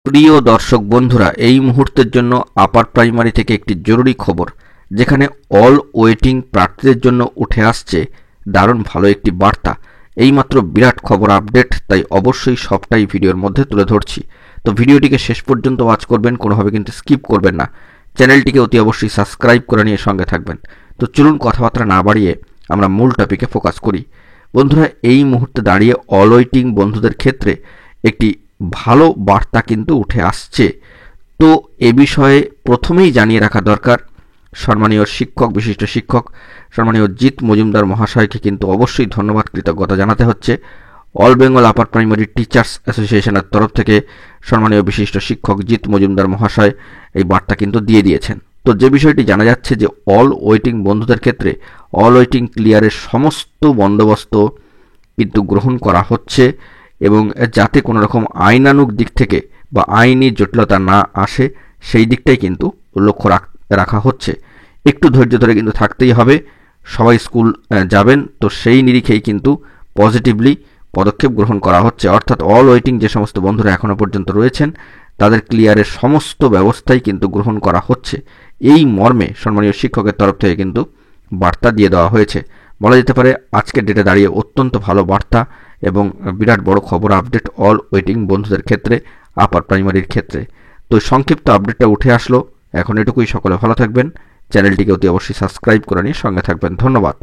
প্রিয় দর্শক বন্ধুরা, এই মুহূর্তের জন্য আপার প্রাইমারি থেকে একটি জরুরি খবর, যেখানে অল ওয়েটিং প্রার্থীদের জন্য উঠে আসছে দারুণ ভালো একটি বার্তা। এইমাত্র বিরাট খবর আপডেট, তাই অবশ্যই সবটাই ভিডিওর মধ্যে তুলে ধরছি। তো ভিডিওটিকে শেষ পর্যন্ত ওয়াচ করবেন, কোনোভাবে কিন্তু স্কিপ করবেন না। চ্যানেলটিকে অতি অবশ্যই সাবস্ক্রাইব করে নিয়ে সঙ্গে থাকবেন। তো চলুন কথাবার্তা না বাড়িয়ে আমরা মূল টপিকে ফোকাস করি। বন্ধুরা, এই মুহূর্তে দাঁড়িয়ে অল ওয়েটিং বন্ধুদের ক্ষেত্রে একটি ভালো বার্তা কিন্তু উঠে আসছে। তো এ বিষয়ে প্রথমেই জানিয়ে রাখা দরকার, সম্মানীয় শিক্ষক, বিশিষ্ট শিক্ষক সম্মানীয় জিৎ মজুমদার মহাশয়কে কিন্তু অবশ্যই ধন্যবাদ, কৃতজ্ঞতা জানাতে হচ্ছে। All Bengal upper primary teachers অ্যাসোসিয়েশনের তরফ থেকে সম্মানীয় বিশিষ্ট শিক্ষক জিৎ মজুমদার মহাশয় এই বার্তা কিন্তু দিয়ে দিয়েছেন। তো যে বিষয়টি জানা যাচ্ছে যে অল ওয়েটিং বন্ধুদের ক্ষেত্রে অল ওয়েটিং ক্লিয়ারের সমস্ত বন্দোবস্ত কিন্তু গ্রহণ করা হচ্ছে, এবং যাতে কোনো রকম আইনানুগ দিক থেকে বা আইনি জটিলতা না আসে সেই দিকটাই কিন্তু লক্ষ্য রাখা হচ্ছে। একটু ধৈর্য ধরে কিন্তু থাকতেই হবে। সবাই স্কুল যাবেন, তো সেই নিরিখেই কিন্তু পজিটিভলি পদক্ষেপ গ্রহণ করা হচ্ছে। অর্থাৎ অল ওয়েটিং যে সমস্ত বন্ধুরা এখনও পর্যন্ত রয়েছেন তাদের ক্লিয়ারের সমস্ত ব্যবস্থাই কিন্তু গ্রহণ করা হচ্ছে। এই মর্মে সম্মানীয় শিক্ষকের তরফ থেকে কিন্তু বার্তা দিয়ে দেওয়া হয়েছে। বলা যেতে পারে আজকের ডেটে দাঁড়িয়ে অত্যন্ত ভালো বার্তা এবং বিরাট বড় খবর আপডেট অল ওয়েটিং বন্ধুদের ক্ষেত্রে, আপার প্রাইমারির ক্ষেত্রে। তো সংক্ষিপ্ত আপডেটটা উঠে আসলো। এখন এটুকুই, সকলে ভালো থাকবেন। চ্যানেলটিকে অতি অবশ্যই সাবস্ক্রাইব করে নিয়ে সঙ্গে থাকবেন। ধন্যবাদ।